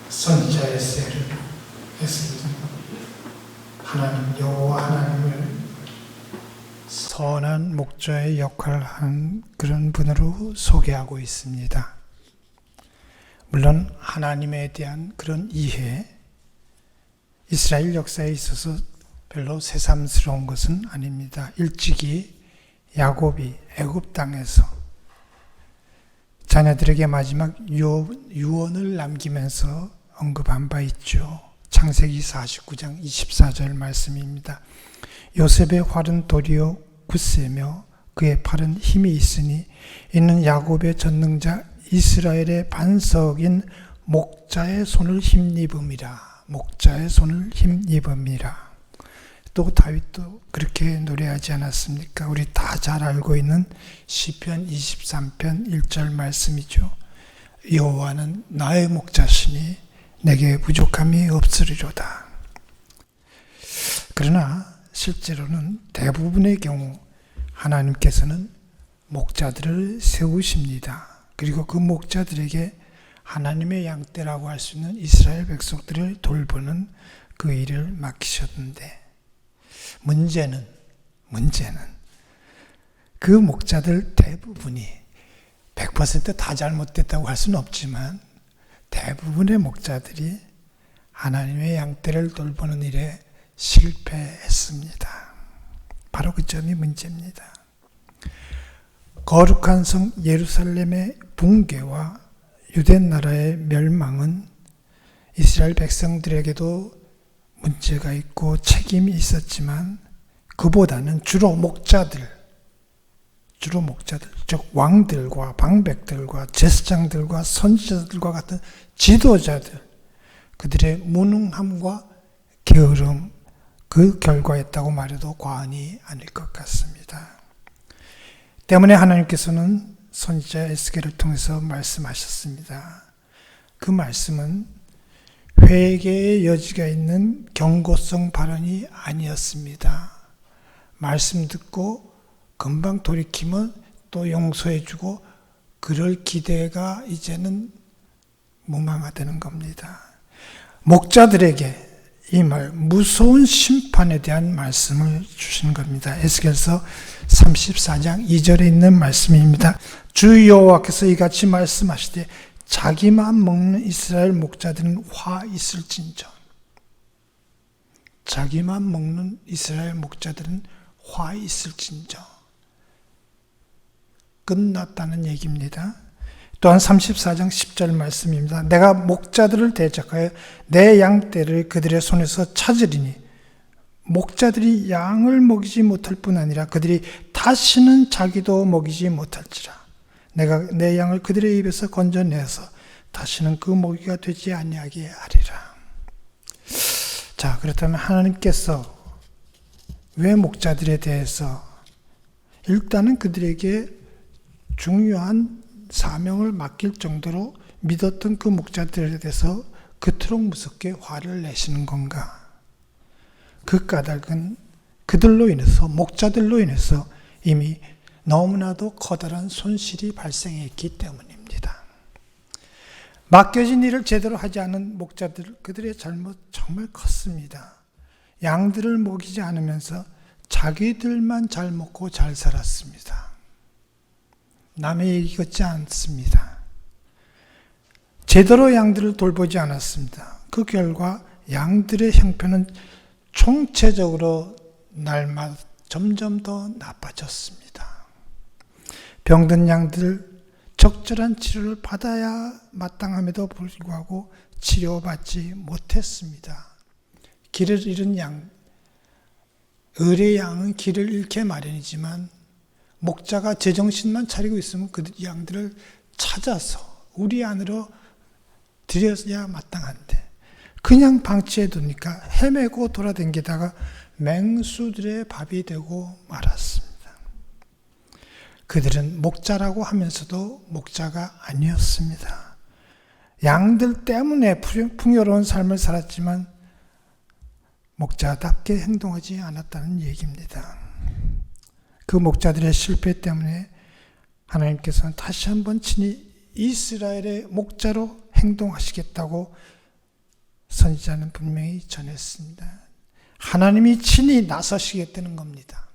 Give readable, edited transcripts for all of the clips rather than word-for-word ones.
선지자의 세를 했습니다. 하나님 여호와 하나님을 선한 목자의 역할을 한 그런 분으로 소개하고 있습니다. 물론 하나님에 대한 그런 이해, 이스라엘 역사에 있어서 별로 새삼스러운 것은 아닙니다. 일찍이 야곱이 애굽 땅에서 자녀들에게 마지막 유언을 남기면서 언급한 바 있죠. 창세기 49장 24절 말씀입니다. 요셉의 활은 도리어 굳세며 그의 팔은 힘이 있으니 이는 야곱의 전능자 이스라엘의 반석인 목자의 손을 힘입음이라. 목자의 손을 힘입음이라. 또 다윗도 그렇게 노래하지 않았습니까? 우리 다 잘 알고 있는 시편 23편 1절 말씀이죠. 여호와는 나의 목자시니 내게 부족함이 없으리로다. 그러나 실제로는 대부분의 경우 하나님께서는 목자들을 세우십니다. 그리고 그 목자들에게 하나님의 양떼라고 할 수 있는 이스라엘 백성들을 돌보는 그 일을 맡기셨는데 문제는 그 목자들 대부분이 100% 다 잘못됐다고 할 수는 없지만 대부분의 목자들이 하나님의 양떼를 돌보는 일에 실패했습니다. 바로 그 점이 문제입니다. 거룩한 성 예루살렘의 붕괴와 유대 나라의 멸망은 이스라엘 백성들에게도 문제가 있고 책임이 있었지만 그보다는 주로 목자들, 즉 왕들과 방백들과 제사장들과 선지자들과 같은 지도자들, 그들의 무능함과 게으름, 그 결과였다고 말해도 과언이 아닐 것 같습니다. 때문에 하나님께서는 선지자 에스겔을 통해서 말씀하셨습니다. 그 말씀은 회개의 여지가 있는 경고성 발언이 아니었습니다. 말씀 듣고 금방 돌이키면 또 용서해주고 그럴 기대가 이제는 무망하다는 겁니다. 목자들에게 이 말, 무서운 심판에 대한 말씀을 주신 겁니다. 에스겔서 34장 2절에 있는 말씀입니다. 주 여호와께서 이같이 말씀하시되 자기만 먹는 이스라엘 목자들은 화 있을진저. 자기만 먹는 이스라엘 목자들은 화 있을진저. 끝났다는 얘기입니다. 또한 34장 10절 말씀입니다. 내가 목자들을 대적하여 내 양떼를 그들의 손에서 찾으리니 목자들이 양을 먹이지 못할 뿐 아니라 그들이 다시는 자기도 먹이지 못할지라. 내가 내 양을 그들의 입에서 건져내서 다시는 그 먹이가 되지 아니하게 하리라. 자, 그렇다면 하나님께서 왜 목자들에 대해서 일단은 그들에게 중요한 사명을 맡길 정도로 믿었던 그 목자들에 대해서 그토록 무섭게 화를 내시는 건가? 그 까닭은 그들로 인해서, 목자들로 인해서 이미 너무나도 커다란 손실이 발생했기 때문입니다. 맡겨진 일을 제대로 하지 않은 목자들, 그들의 잘못 정말 컸습니다. 양들을 먹이지 않으면서 자기들만 잘 먹고 잘 살았습니다. 남의 얘기 같지 않습니다. 제대로 양들을 돌보지 않았습니다. 그 결과 양들의 형편은 총체적으로 날마다 점점 더 나빠졌습니다. 병든 양들 적절한 치료를 받아야 마땅함에도 불구하고 치료받지 못했습니다. 길을 잃은 양, 을의 양은 길을 잃게 마련이지만 목자가 제정신만 차리고 있으면 그 양들을 찾아서 우리 안으로 들여야 마땅한데 그냥 방치해 두니까 헤매고 돌아다니다가 맹수들의 밥이 되고 말았습니다. 그들은 목자라고 하면서도 목자가 아니었습니다. 양들 때문에 풍요로운 삶을 살았지만 목자답게 행동하지 않았다는 얘기입니다. 그 목자들의 실패 때문에 하나님께서는 다시 한번 친히 이스라엘의 목자로 행동하시겠다고 선지자는 분명히 전했습니다. 하나님이 친히 나서시겠다는 겁니다.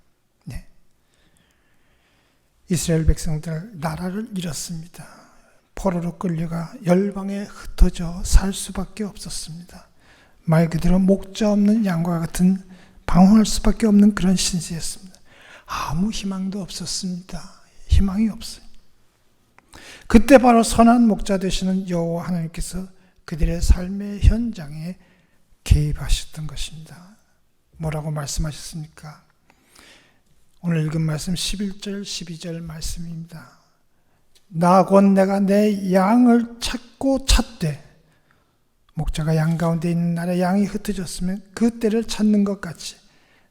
네. 이스라엘 백성들 나라를 잃었습니다. 포로로 끌려가 열방에 흩어져 살 수밖에 없었습니다. 말 그대로 목자 없는 양과 같은 방황할 수밖에 없는 그런 신세였습니다. 아무 희망도 없었습니다. 희망이 없어요. 그때 바로 선한 목자 되시는 여호와 하나님께서 그들의 삶의 현장에 개입하셨던 것입니다. 뭐라고 말씀하셨습니까? 오늘 읽은 말씀 11절 12절 말씀입니다. 나 곧 내가 내 양을 찾고 찾되, 목자가 양 가운데 있는 날에 양이 흩어졌으면 그 때를 찾는 것 같이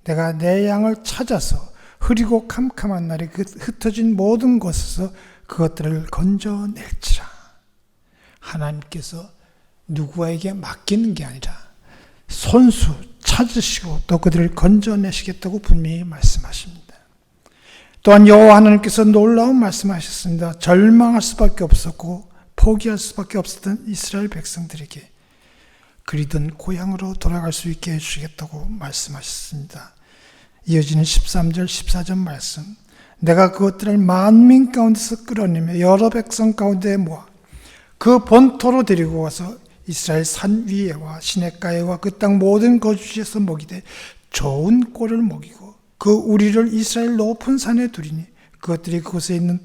내가 내 양을 찾아서 흐리고 캄캄한 날에 그 흩어진 모든 곳에서 그것들을 건져낼지라. 하나님께서 누구에게 맡기는 게 아니라 손수 찾으시고 또 그들을 건져내시겠다고 분명히 말씀하십니다. 또한 여호와 하나님께서 놀라운 말씀하셨습니다. 절망할 수밖에 없었고 포기할 수밖에 없었던 이스라엘 백성들에게 그리던 고향으로 돌아갈 수 있게 해주시겠다고 말씀하셨습니다. 이어지는 13절 14절 말씀, 내가 그것들을 만민 가운데서 끌어내며 여러 백성 가운데 모아 그 본토로 데리고 와서 이스라엘 산 위에와 시냇가에와 그 땅 모든 거주지에서 먹이되 좋은 꼴을 먹이고 그 우리를 이스라엘 높은 산에 두리니 그것들이 그곳에 있는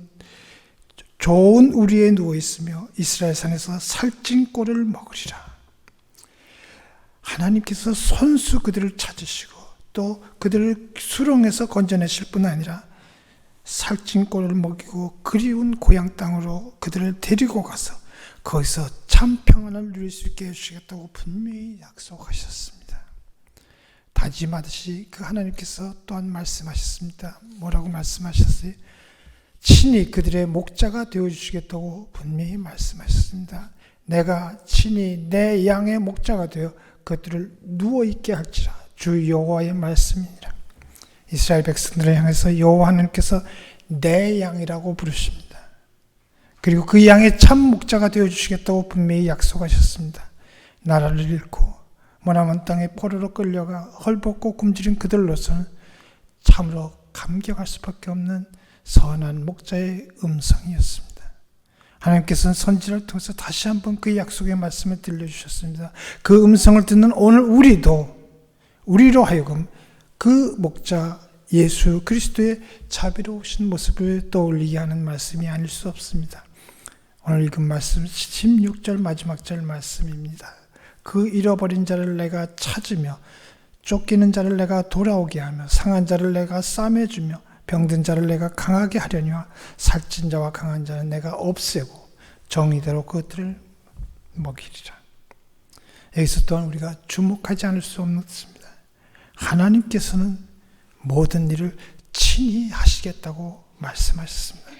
좋은 우리에 누워 있으며 이스라엘 산에서 살찐 꼴을 먹으리라. 하나님께서 손수 그들을 찾으시고 또 그들을 수렁에서 건져내실 뿐 아니라 살찐 꼴을 먹이고 그리운 고향 땅으로 그들을 데리고 가서 거기서 참 평안을 누릴 수 있게 해주시겠다고 분명히 약속하셨습니다. 다짐하듯이 그 하나님께서 또한 말씀하셨습니다. 뭐라고 말씀하셨어요? 친히 그들의 목자가 되어주시겠다고 분명히 말씀하셨습니다. 내가 친히 내 양의 목자가 되어 그들을 누워있게 할지라. 주 여호와의 말씀이니라. 이스라엘 백성들을 향해서 여호와 하나님께서 내 양이라고 부르십니다. 그리고 그 양의 참 목자가 되어주시겠다고 분명히 약속하셨습니다. 나라를 잃고 머나먼 땅에 포로로 끌려가 헐벗고 굶주린 그들로서는 참으로 감격할 수밖에 없는 선한 목자의 음성이었습니다. 하나님께서는 선지자를 통해서 다시 한번 그 약속의 말씀을 들려주셨습니다. 그 음성을 듣는 오늘 우리로 하여금 그 목자 예수 그리스도의 자비로우신 모습을 떠올리게 하는 말씀이 아닐 수 없습니다. 오늘 읽은 말씀 16절 마지막 절 말씀입니다. 그 잃어버린 자를 내가 찾으며 쫓기는 자를 내가 돌아오게 하며 상한 자를 내가 싸매주며 병든 자를 내가 강하게 하려니와 살찐 자와 강한 자는 내가 없애고 정의대로 그것들을 먹이리라. 여기서 또한 우리가 주목하지 않을 수 없습니다. 하나님께서는 모든 일을 친히 하시겠다고 말씀하셨습니다.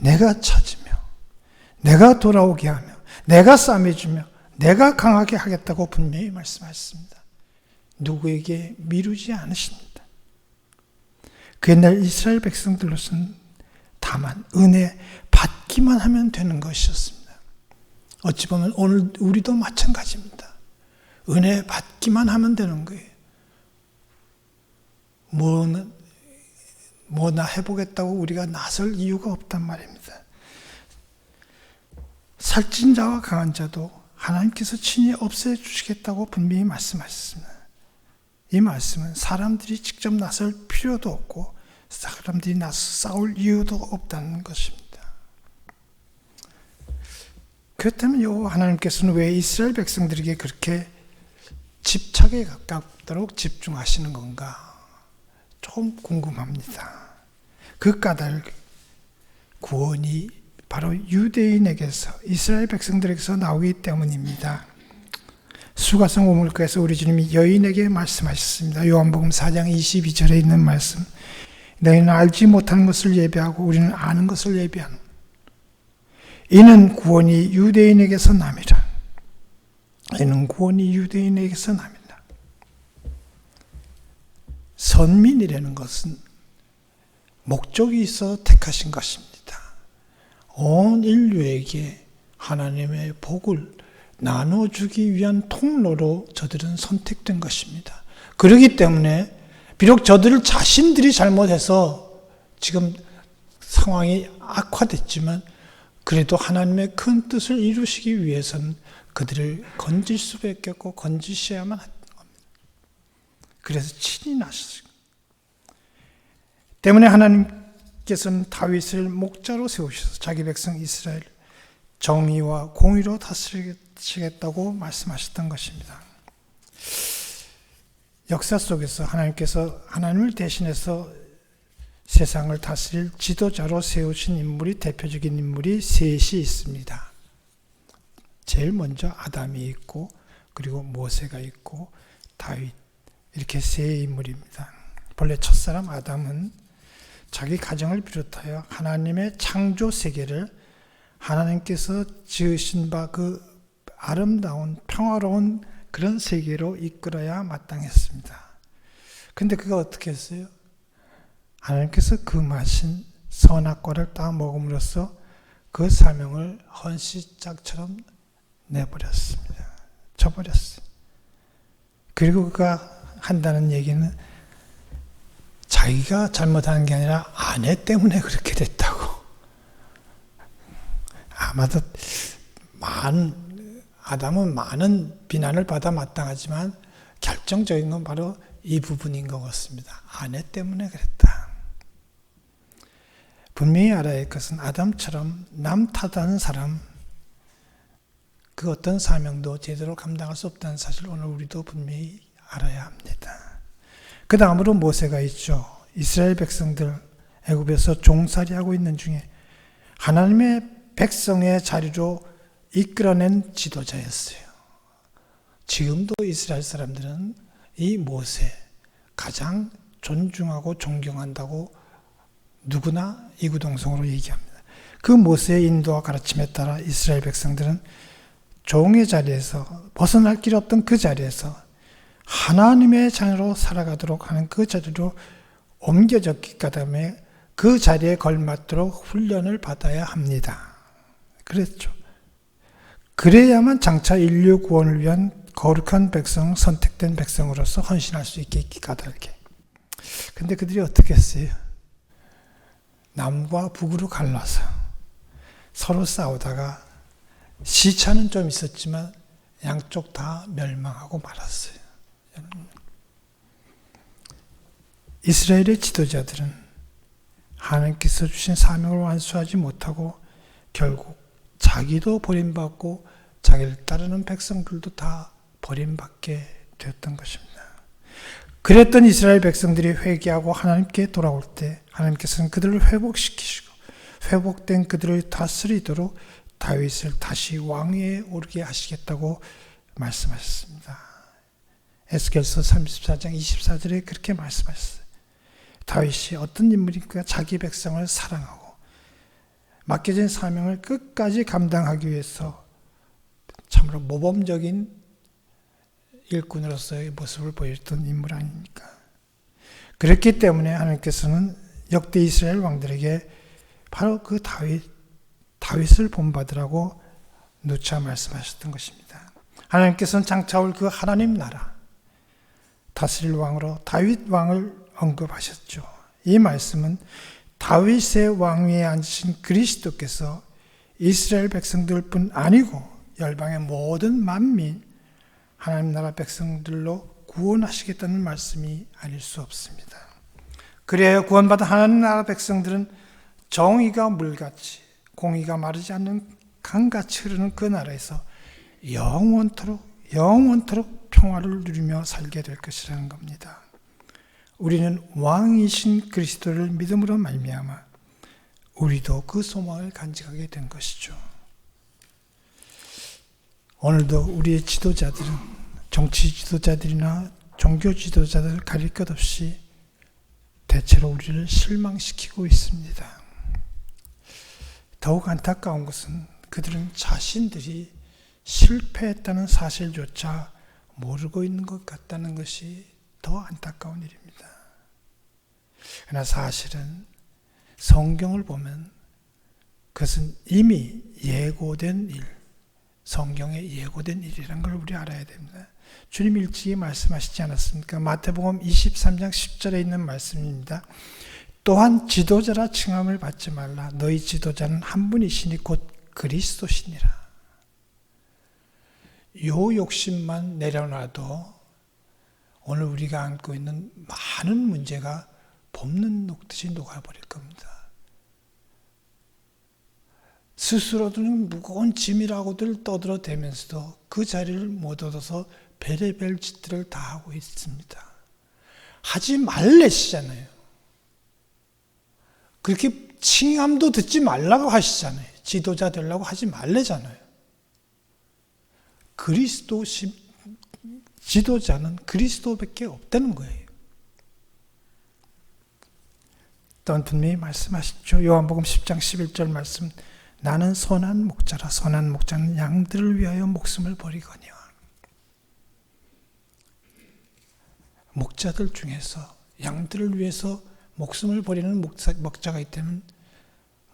내가 찾으며 내가 돌아오게 하며 내가 싸매주며 내가 강하게 하겠다고 분명히 말씀하셨습니다. 누구에게 미루지 않으십니다. 그 옛날 이스라엘 백성들로서는 다만 은혜 받기만 하면 되는 것이었습니다. 어찌 보면 오늘 우리도 마찬가지입니다. 은혜 받기만 하면 되는 거예요. 뭐나 해보겠다고 우리가 나설 이유가 없단 말입니다. 살찐 자와 강한 자도 하나님께서 친히 없애주시겠다고 분명히 말씀하셨습니다. 이 말씀은 사람들이 직접 나설 필요도 없고 사람들이 나서 싸울 이유도 없다는 것입니다. 그렇다면 여호와 하나님께서는 왜 이스라엘 백성들에게 그렇게 집착에 가깝도록 집중하시는 건가? 좀 궁금합니다. 그 까닭 구원이 바로 유대인에게서 이스라엘 백성들에게서 나오기 때문입니다. 수가성 오물가에서 우리 주님이 여인에게 말씀하셨습니다. 요한복음 4장 22절에 있는 말씀, 너희는 알지 못하는 것을 예배하고 우리는 아는 것을 예배하는 이는 구원이 유대인에게서 남이라. 이는 구원이 유대인에게서 남이라. 선민이라는 것은 목적이 있어 택하신 것입니다. 온 인류에게 하나님의 복을 나눠주기 위한 통로로 저들은 선택된 것입니다. 그렇기 때문에 비록 저들 자신들이 잘못해서 지금 상황이 악화됐지만 그래도 하나님의 큰 뜻을 이루시기 위해서는 그들을 건질 수밖에 없고 건지셔야만 했던 겁니다. 그래서 친히 나셨습니다. 때문에 하나님께서는 다윗을 목자로 세우셔서 자기 백성 이스라엘 정의와 공의로 다스리겠다고 말씀하셨던 것입니다. 역사 속에서 하나님께서 하나님을 대신해서 세상을 다스릴 지도자로 세우신 인물이 대표적인 인물이 셋이 있습니다. 제일 먼저 아담이 있고 그리고 모세가 있고 다윗 이렇게 세 인물입니다. 본래 첫사람 아담은 자기 가정을 비롯하여 하나님의 창조 세계를 하나님께서 지으신 바 그 아름다운 평화로운 그런 세계로 이끌어야 마땅했습니다. 근데 그가 어떻게 했어요? 하나님께서 금하신 선악과를 딱 먹음으로써 그 사명을 헌시짝처럼 내버렸습니다. 쳐버렸어요. 그리고 그가 한다는 얘기는 자기가 잘못한 게 아니라 아내 때문에 그렇게 됐다고. 아마도 아담은 많은 비난을 받아 마땅하지만 결정적인 건 바로 이 부분인 것 같습니다. 아내 때문에 그랬다. 분명히 알아야 할 것은 아담처럼 남 탓하는 사람, 그 어떤 사명도 제대로 감당할 수 없다는 사실 오늘 우리도 분명히 알아야 합니다. 그 다음으로 모세가 있죠. 이스라엘 백성들 애굽에서 종살이하고 있는 중에 하나님의 백성의 자리로 이끌어낸 지도자였어요. 지금도 이스라엘 사람들은 이 모세 가장 존중하고 존경한다고 누구나 이구동성으로 얘기합니다. 그 모세의 인도와 가르침에 따라 이스라엘 백성들은 종의 자리에서 벗어날 길 없던 그 자리에서 하나님의 자녀로 살아가도록 하는 그 자리로 옮겨졌기 때문에 그 자리에 걸맞도록 훈련을 받아야 합니다. 그랬죠. 그래야만 장차 인류 구원을 위한 거룩한 백성, 선택된 백성으로서 헌신할 수 있게 까닭에. 근데 그들이 어떻게 했어요? 남과 북으로 갈라서 서로 싸우다가 시차는 좀 있었지만 양쪽 다 멸망하고 말았어요. 이스라엘의 지도자들은 하나님께서 주신 사명을 완수하지 못하고 결국 자기도 버림받고 자기를 따르는 백성들도 다 버림받게 되었던 것입니다. 그랬던 이스라엘 백성들이 회개하고 하나님께 돌아올 때 하나님께서는 그들을 회복시키시고 회복된 그들을 다스리도록 다윗을 다시 왕위에 오르게 하시겠다고 말씀하셨습니다. 에스겔서 34장 24절에 그렇게 말씀하셨어요. 다윗이 어떤 인물입니까? 자기 백성을 사랑하고 맡겨진 사명을 끝까지 감당하기 위해서 참으로 모범적인 일꾼으로서의 모습을 보였던 인물 아닙니까? 그렇기 때문에 하나님께서는 역대 이스라엘 왕들에게 바로 그 다윗을 본받으라고 누차 말씀하셨던 것입니다. 하나님께서는 장차 올 그 하나님 나라 다스릴 왕으로 다윗 왕을 언급하셨죠. 이 말씀은 다윗의 왕위에 앉으신 그리스도께서 이스라엘 백성들뿐 아니고 열방의 모든 만민 하나님 나라 백성들로 구원하시겠다는 말씀이 아닐 수 없습니다. 그래야 구원받은 하나님 나라 백성들은 정의가 물같이 공의가 마르지 않는 강같이 흐르는 그 나라에서 영원토록 평화를 누리며 살게 될 것이라는 겁니다. 우리는 왕이신 그리스도를 믿음으로 말미암아 우리도 그 소망을 간직하게 된 것이죠. 오늘도 우리의 지도자들은 정치 지도자들이나 종교 지도자들 가릴 것 없이 대체로 우리를 실망시키고 있습니다. 더욱 안타까운 것은 그들은 자신들이 실패했다는 사실조차 모르고 있는 것 같다는 것이 더 안타까운 일입니다. 그러나 사실은 성경을 보면 그것은 이미 예고된 일, 성경에 예고된 일이라는 걸 우리 알아야 됩니다. 주님 일찍이 말씀하시지 않았습니까? 마태복음 23장 10절에 있는 말씀입니다. 또한 지도자라 칭함을 받지 말라. 너희 지도자는 한 분이시니 곧 그리스도시니라. 요 욕심만 내려놔도 오늘 우리가 안고 있는 많은 문제가 봄눈 녹듯이 녹아버릴 겁니다. 스스로는 무거운 짐이라고들 떠들어대면서도 그 자리를 못 얻어서 별의별 짓들을 다 하고 있습니다. 하지 말래시잖아요. 그렇게 칭함도 듣지 말라고 하시잖아요. 지도자 되려고 하지 말래잖아요. 지도자는 그리스도밖에 없다는 거예요. 또한 분명히 말씀하시죠. 요한복음 10장 11절 말씀, 나는 선한 목자라. 선한 목자는 양들을 위하여 목숨을 버리거니와. 목자들 중에서 양들을 위해서 목숨을 버리는 목자가 있다면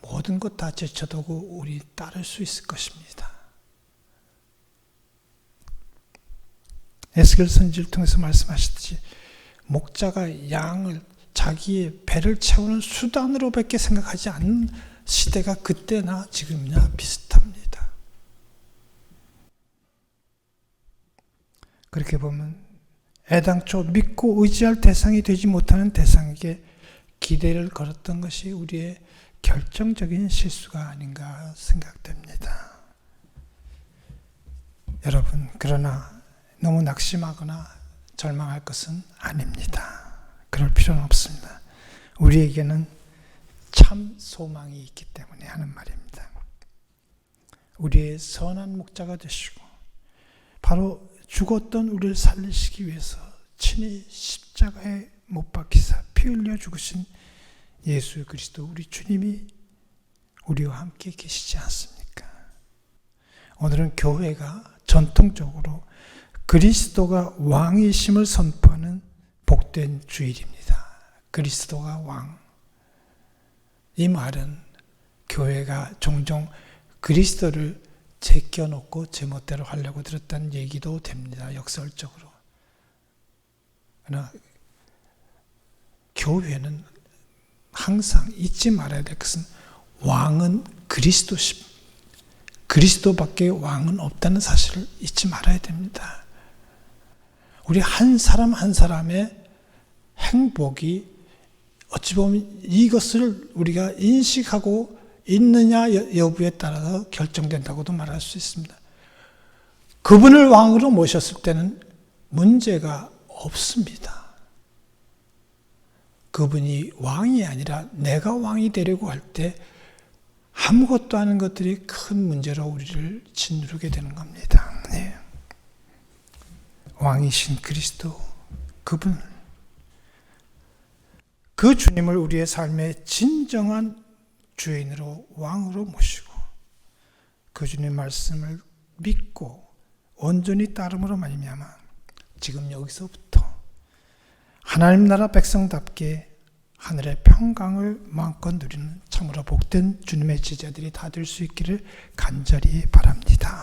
모든 것 다 제쳐두고 우리 따를 수 있을 것입니다. 에스겔 선지를 통해서 말씀하셨듯이 목자가 양을 자기의 배를 채우는 수단으로밖에 생각하지 않는 시대가 그때나 지금이나 비슷합니다. 그렇게 보면 애당초 믿고 의지할 대상이 되지 못하는 대상에게 기대를 걸었던 것이 우리의 결정적인 실수가 아닌가 생각됩니다. 여러분, 그러나 너무 낙심하거나 절망할 것은 아닙니다. 그럴 필요는 없습니다. 우리에게는 참 소망이 있기 때문에 하는 말입니다. 우리의 선한 목자가 되시고 바로 죽었던 우리를 살리시기 위해서 친히 십자가에 못 박히사 피 흘려 죽으신 예수 그리스도 우리 주님이 우리와 함께 계시지 않습니까? 오늘은 교회가 전통적으로 그리스도가 왕이심을 선포하는 복된 주일입니다. 그리스도가 왕. 이 말은 교회가 종종 그리스도를 제껴놓고 제멋대로 하려고 들었다는 얘기도 됩니다. 역설적으로. 그러나 교회는 항상 잊지 말아야 될 것은 왕은 그리스도십. 그리스도밖에 왕은 없다는 사실을 잊지 말아야 됩니다. 우리 한 사람 한 사람의 행복이 어찌 보면 이것을 우리가 인식하고 있느냐 여부에 따라서 결정된다고도 말할 수 있습니다. 그분을 왕으로 모셨을 때는 문제가 없습니다. 그분이 왕이 아니라 내가 왕이 되려고 할 때 아무것도 아닌 것들이 큰 문제로 우리를 짓누르게 되는 겁니다. 네. 왕이신 그리스도, 그분, 그 주님을 우리의 삶의 진정한 주인으로 왕으로 모시고 그 주님 말씀을 믿고 온전히 따름으로 말미암아 지금 여기서부터 하나님 나라 백성답게 하늘의 평강을 마음껏 누리는 참으로 복된 주님의 제자들이 다 될 수 있기를 간절히 바랍니다.